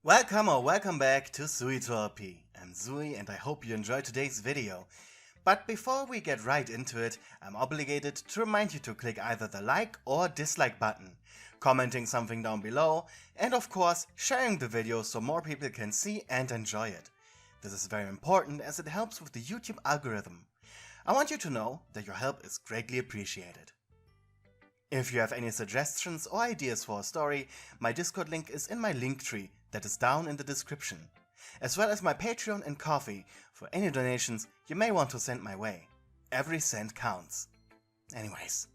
Welcome or welcome back to Pewdiepie. I'm Zui and I hope you enjoyed today's video. But before we get right into it, I'm obligated to remind you to click either the like or dislike button, commenting something down below, and of course sharing the video so more people can see and enjoy it. This is very important as it helps with the YouTube algorithm. I want you to know that your help is greatly appreciated. If you have any suggestions or ideas for a story, my Discord link is in my link tree that is down in the description, as well as my Patreon and Ko-fi for any donations you may want to send my way. Every cent counts. Anyways,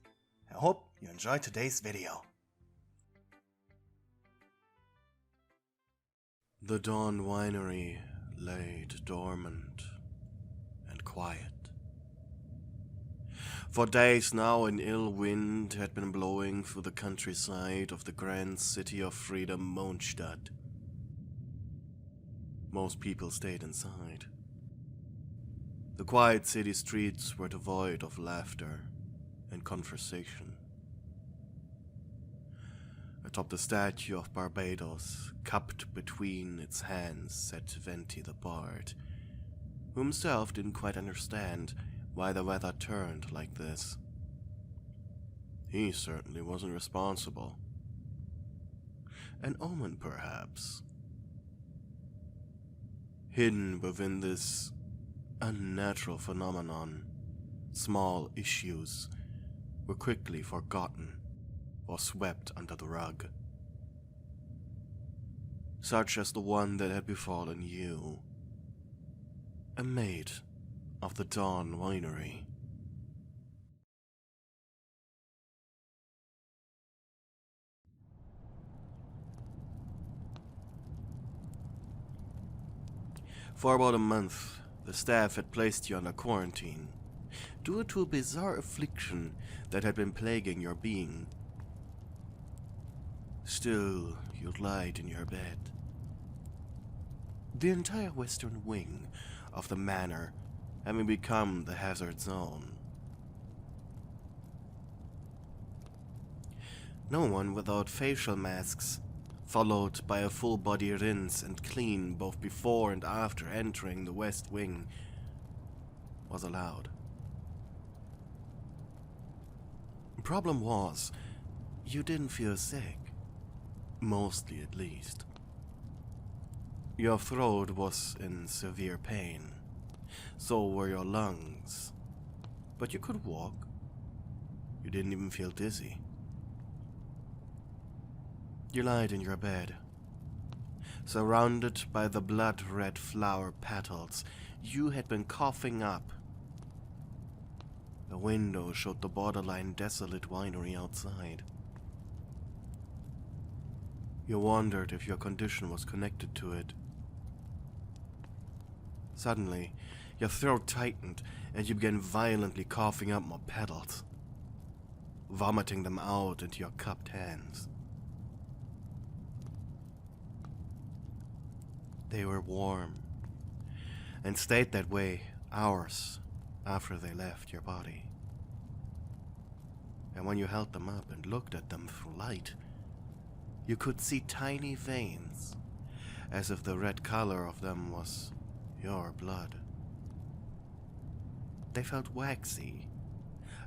I hope you enjoyed today's video. The Dawn Winery laid dormant and quiet. For days now an ill wind had been blowing through the countryside of the grand city of freedom, Mondstadt. Most people stayed inside. The quiet city streets were devoid of laughter and conversation. Atop the statue of Barbados, cupped between its hands, sat Venti the Bard, who himself didn't quite understand why the weather turned like this. He certainly wasn't responsible. An omen, perhaps. Hidden within this unnatural phenomenon, small issues were quickly forgotten or swept under the rug. Such as the one that had befallen you. A maid of the Dawn Winery. For about a month, the staff had placed you under quarantine, due to a bizarre affliction that had been plaguing your being. Still, you lied in your bed. The entire western wing of the manor having become the hazard zone. No one without facial masks, followed by a full-body rinse and clean both before and after entering the west wing, was allowed. Problem was, you didn't feel sick. Mostly at least. Your throat was in severe pain. So were your lungs. But you could walk. You didn't even feel dizzy. You lied in your bed. Surrounded by the blood-red flower petals you had been coughing up. The window showed the borderline desolate winery outside. You wondered if your condition was connected to it. Suddenly, your throat tightened and you began violently coughing up more petals, vomiting them out into your cupped hands. They were warm and stayed that way hours after they left your body. And when you held them up and looked at them through light, you could see tiny veins, as if the red color of them was your blood. They felt waxy,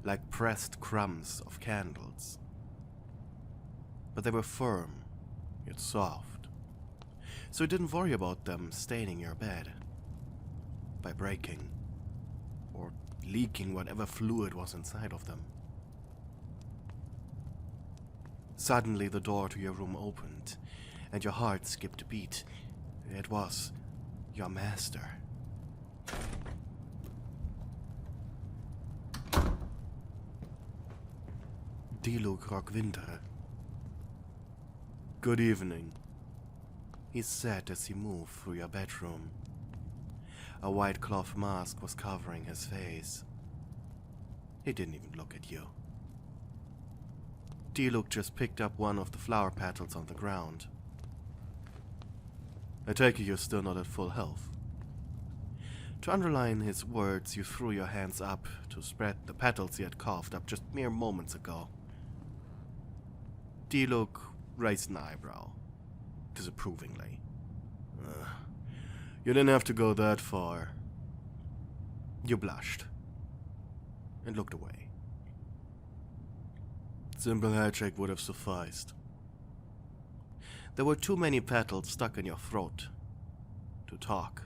like pressed crumbs of candles. But they were firm, yet soft, so you didn't worry about them staining your bed by breaking or leaking whatever fluid was inside of them. Suddenly the door to your room opened, and your heart skipped a beat. It was your master. Diluc Rockwinder. Good evening, he said as he moved through your bedroom. A white cloth mask was covering his face. He didn't even look at you. Diluc just picked up one of the flower petals on the ground. I take it you're still not at full health. To underline his words, you threw your hands up to spread the petals he had coughed up just mere moments ago. Diluc raised an eyebrow, disapprovingly. You didn't have to go that far. You blushed and looked away. Simple handshake would have sufficed. There were too many petals stuck in your throat to talk.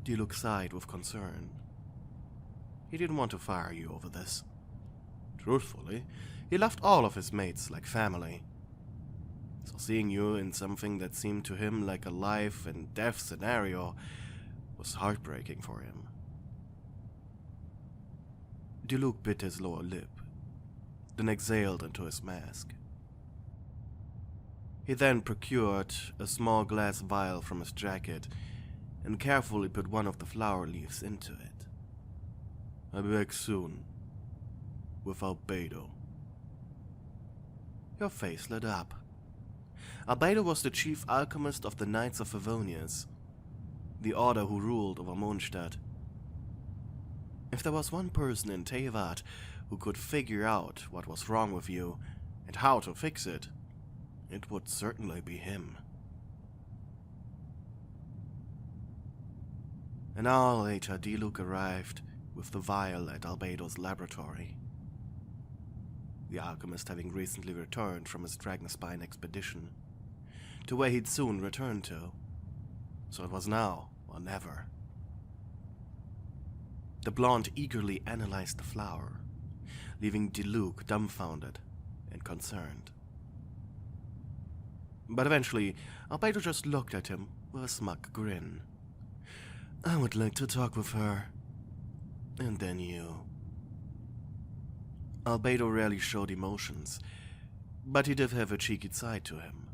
Diluc sighed with concern. He didn't want to fire you over this. Truthfully, he loved all of his mates like family. So seeing you in something that seemed to him like a life and death scenario was heartbreaking for him. Diluc bit his lower lip, then exhaled into his mask. He then procured a small glass vial from his jacket and carefully put one of the flower leaves into it. "I'll be back soon. With Albedo." Your face lit up. Albedo was the chief alchemist of the Knights of Favonius, the order who ruled over Mondstadt. If there was one person in Teyvat who could figure out what was wrong with you and how to fix it, it would certainly be him. An hour later, Diluc arrived with the vial at Albedo's laboratory. The alchemist having recently returned from his Dragonspine expedition, to where he'd soon return to, so it was now or never. The blonde eagerly analyzed the flower, leaving Diluc dumbfounded and concerned. But eventually, Albedo just looked at him with a smug grin. "I would like to talk with her. And then you." Albedo rarely showed emotions, but he did have a cheeky side to him.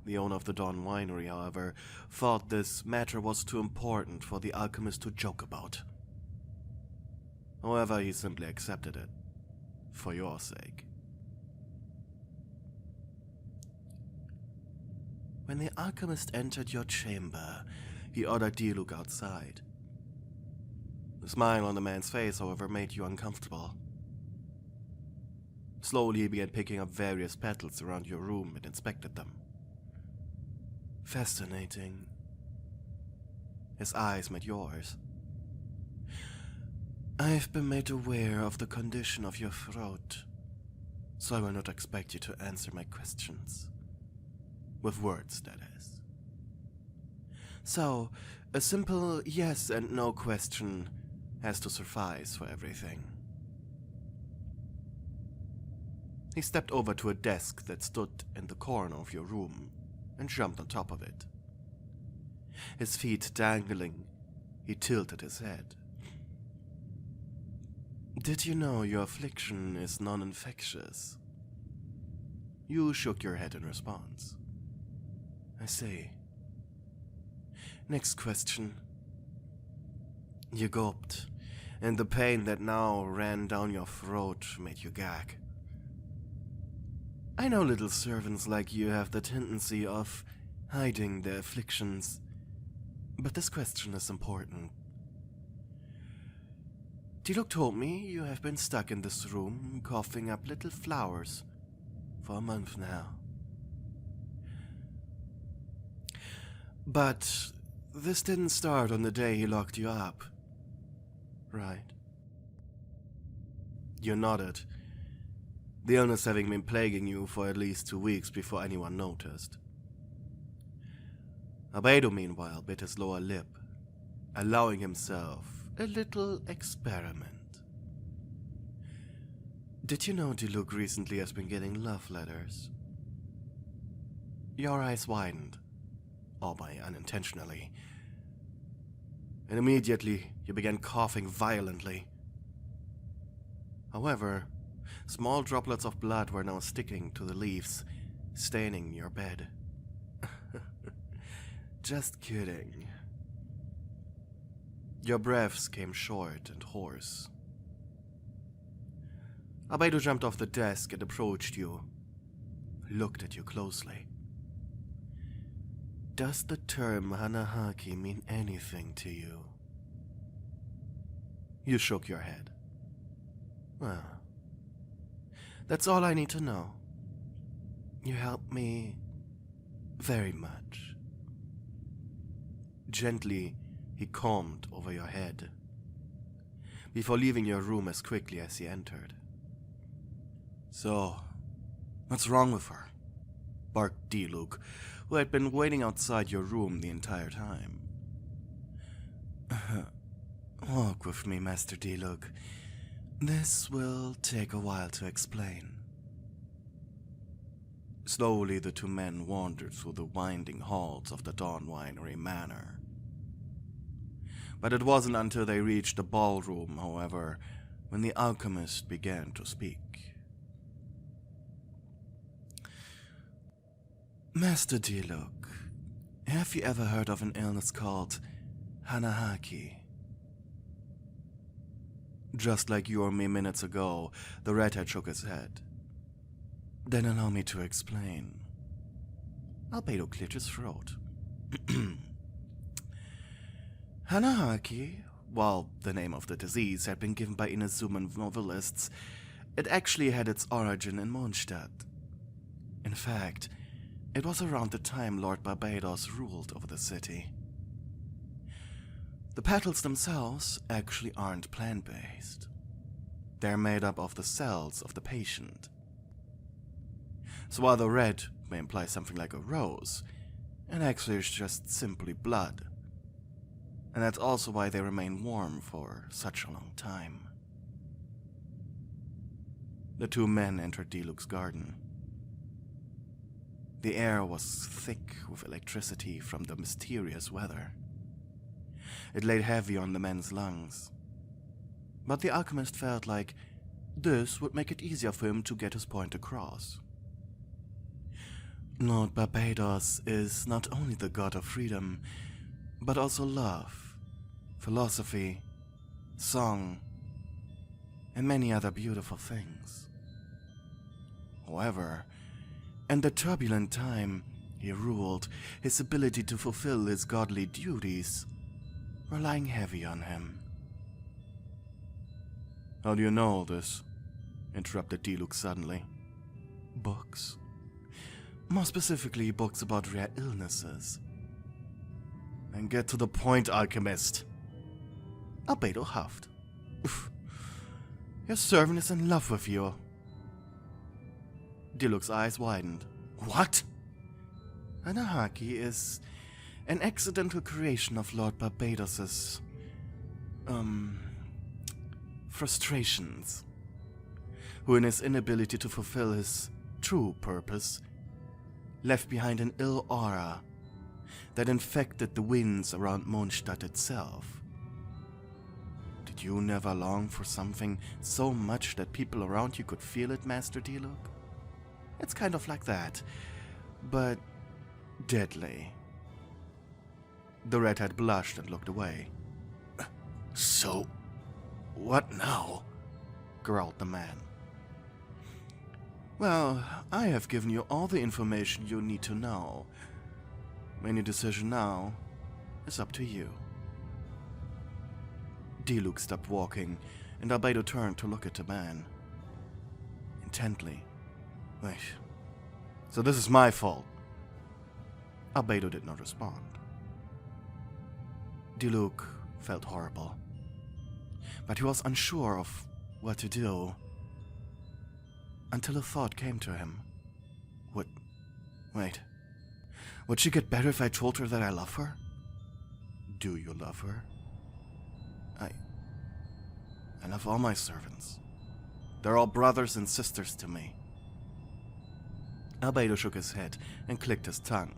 The owner of the Dawn Winery, however, thought this matter was too important for the alchemist to joke about. However, he simply accepted it, for your sake. When the alchemist entered your chamber, he ordered Diluc outside. The smile on the man's face, however, made you uncomfortable. Slowly, he began picking up various petals around your room and inspected them. Fascinating. His eyes met yours. "I've been made aware of the condition of your throat, so I will not expect you to answer my questions. With words, that is. So, a simple yes and no question has to suffice for everything." He stepped over to a desk that stood in the corner of your room and jumped on top of it. His feet dangling, he tilted his head. "Did you know your affliction is non-infectious?" You shook your head in response. "I see. Next question." You gulped, and the pain that now ran down your throat made you gag. "I know little servants like you have the tendency of hiding their afflictions, but this question is important. Diluc told me you have been stuck in this room, coughing up little flowers, for a month now. But this didn't start on the day he locked you up, right?" You nodded, the illness having been plaguing you for at least 2 weeks before anyone noticed. Albedo, meanwhile, bit his lower lip, allowing himself a little experiment. "Did you know Diluc recently has been getting love letters?" Your eyes widened, albeit unintentionally, and immediately you began coughing violently. However, small droplets of blood were now sticking to the leaves, staining your bed. Just kidding. Your breaths came short and hoarse. Albedo jumped off the desk and approached you, looked at you closely. "Does the term Hanahaki mean anything to you?" You shook your head. "Well, that's all I need to know. You helped me very much." Gently, he combed over your head, before leaving your room as quickly as he entered. "So, what's wrong with her?" barked Diluc, who had been waiting outside your room the entire time. "Walk with me, Master Diluc. This will take a while to explain." Slowly, the two men wandered through the winding halls of the Dawn Winery Manor. But it wasn't until they reached the ballroom, however, when the alchemist began to speak. "Master Diluc, have you ever heard of an illness called Hanahaki?" Just like you or me minutes ago, the redhead shook his head. "Then allow me to explain." Albedo cleared his throat. Hanahaki, while the name of the disease had been given by Inazuman novelists, it actually had its origin in Mondstadt. In fact, it was around the time Lord Barbados ruled over the city. The petals themselves actually aren't plant-based. They're made up of the cells of the patient. So while the red may imply something like a rose, it actually is just simply blood. And that's also why they remain warm for such a long time. The two men entered Diluc's garden. The air was thick with electricity from the mysterious weather. It laid heavy on the men's lungs. But the alchemist felt like this would make it easier for him to get his point across. Lord Barbados is not only the god of freedom, but also love, philosophy, song, and many other beautiful things. However, in the turbulent time he ruled, his ability to fulfill his godly duties were lying heavy on him. "How do you know all this?" interrupted Diluc suddenly. "Books. More specifically, books about rare illnesses." "And get to the point, alchemist." Albedo huffed. "Oof. Your servant is in love with you." Diluc's eyes widened. "What?" "Hanahaki is an accidental creation of Lord Barbados's, frustrations, who in his inability to fulfill his true purpose left behind an ill aura that infected the winds around Mondstadt itself. Did you never long for something so much that people around you could feel it, Master Diluc? It's kind of like that, but deadly." The redhead blushed and looked away. "So, what now?" growled the man. "Well, I have given you all the information you need to know. Any decision now is up to you." Diluc stopped walking, and Albedo turned to look at the man. Intently. "Wait, so this is my fault?" Albedo did not respond. Diluc felt horrible, but he was unsure of what to do, until a thought came to him. Would she get better if I told her that I love her? Do you love her? I love all my servants. They're all brothers and sisters to me." Albedo shook his head and clicked his tongue.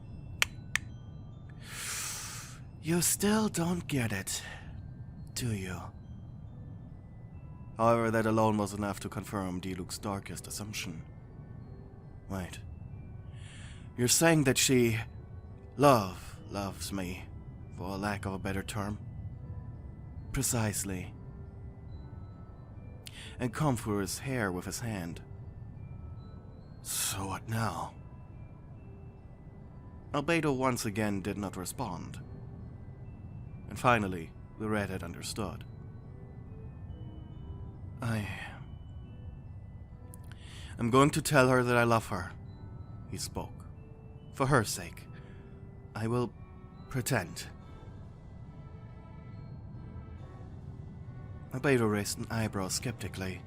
"You still don't get it, do you?" However, that alone was enough to confirm Diluc's darkest assumption. "Wait. You're saying that she loves me, for lack of a better term?" "Precisely." And combed through his hair with his hand. "So what now?" Albedo once again did not respond. And finally, the redhead understood. I'm going to tell her that I love her," he spoke. "For her sake, I will pretend Albedo raised an eyebrow skeptically.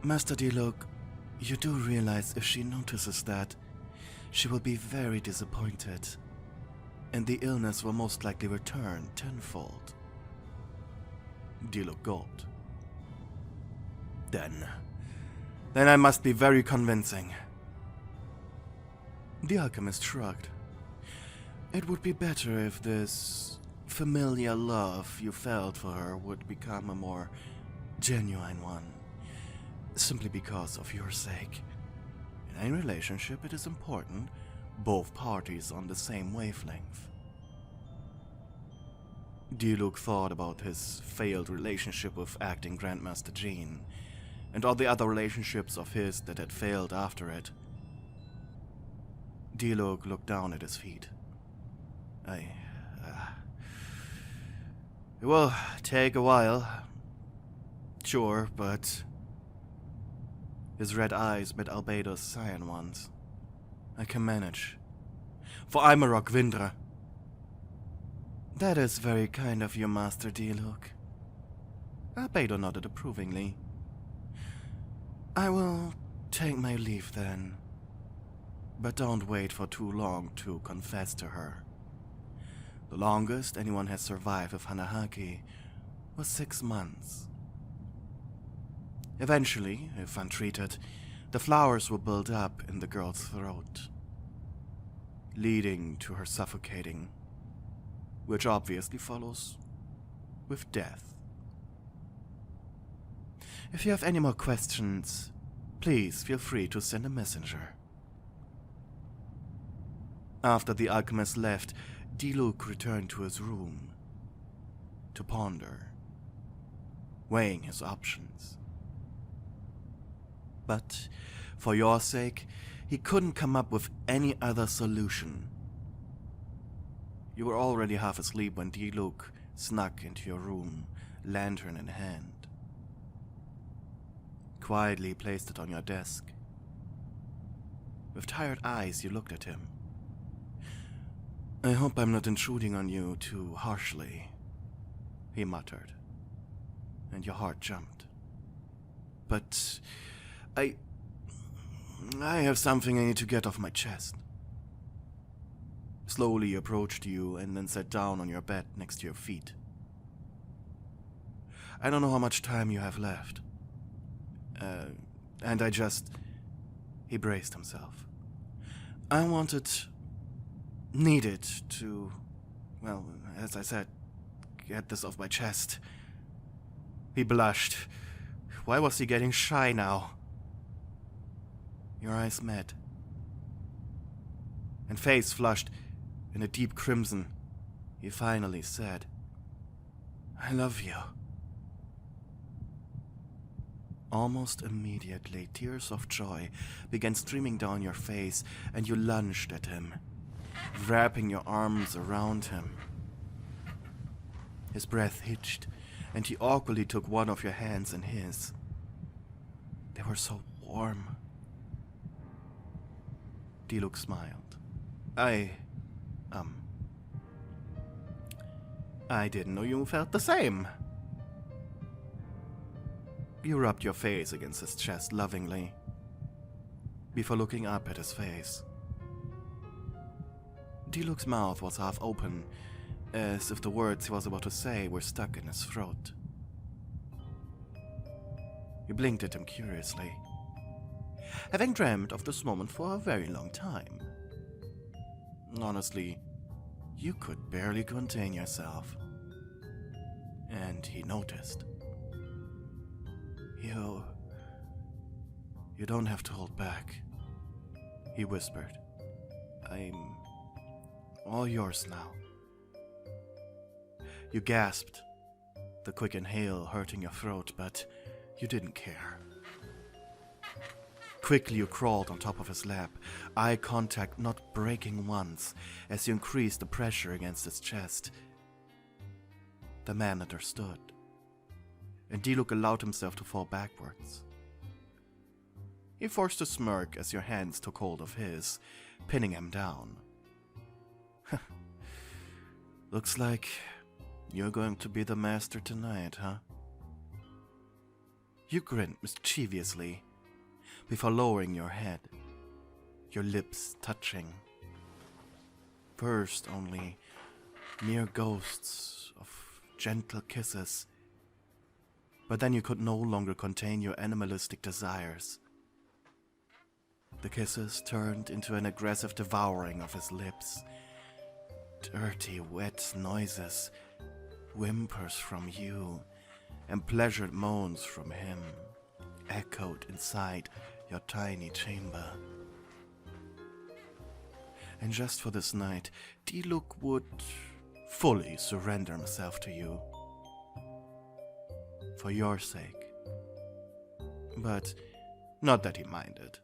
Master Diluc, you do realize if she notices that, she will be very disappointed, and the illness will most likely return tenfold. Diluc gulped. Then I must be very convincing. The alchemist shrugged. It would be better if this familiar love you felt for her would become a more genuine one, simply because of your sake. In any relationship, it is important both parties on the same wavelength. Diluc thought about his failed relationship with acting Grandmaster Jean, and all the other relationships of his that had failed after it. Diluc looked down at his feet. It will take a while. Sure, but... His red eyes met Albedo's cyan ones. I can manage. For I'm a Rockvindra. That is very kind of you, Master Diluc. Albedo nodded approvingly. I will take my leave then. But don't wait for too long to confess to her. The longest anyone has survived with Hanahaki was 6 months. Eventually, if untreated, the flowers will build up in the girl's throat, leading to her suffocating, which obviously follows with death. If you have any more questions, please feel free to send a messenger. After the alchemist left, Diluc returned to his room to ponder, weighing his options. But, for your sake, he couldn't come up with any other solution. You were already half asleep when Diluc snuck into your room, lantern in hand. Quietly placed it on your desk. With tired eyes, you looked at him. I hope I'm not intruding on you too harshly, he muttered, and your heart jumped. But I have something I need to get off my chest. Slowly he approached you and then sat down on your bed next to your feet. I don't know how much time you have left. And he braced himself. I needed to, well, as I said, get this off my chest. He blushed. Why was he getting shy now? Your eyes met, and face flushed in a deep crimson. He finally said, I love you. Almost immediately, tears of joy began streaming down your face, and you lunged at him, wrapping your arms around him. His breath hitched, and he awkwardly took one of your hands in his. They were so warm. Diluc smiled. I didn't know you felt the same. You rubbed your face against his chest lovingly, before looking up at his face. Diluc's mouth was half open, as if the words he was about to say were stuck in his throat. You blinked at him curiously, having dreamt of this moment for a very long time. Honestly, you could barely contain yourself. And he noticed. You don't have to hold back, he whispered. I'm all yours now. You gasped, the quick inhale hurting your throat, but you didn't care. Quickly you crawled on top of his lap, eye contact not breaking once as you increased the pressure against his chest. The man understood, and Diluc allowed himself to fall backwards. He forced a smirk as your hands took hold of his, pinning him down. Looks like You're going to be the master tonight, huh? You grinned mischievously before lowering your head, your lips touching. First only mere ghosts of gentle kisses, but then you could no longer contain your animalistic desires. The kisses turned into an aggressive devouring of his lips. Dirty, wet noises, whimpers from you, and pleasured moans from him echoed inside your tiny chamber. And just for this night, Diluc would fully surrender himself to you. For your sake. But not that he minded.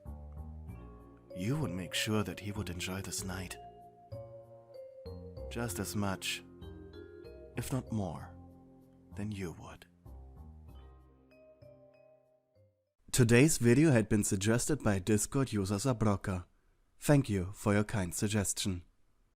You would make sure that he would enjoy this night. Just as much, if not more, than you would. Today's video had been suggested by Discord user Zabroka. Thank you for your kind suggestion.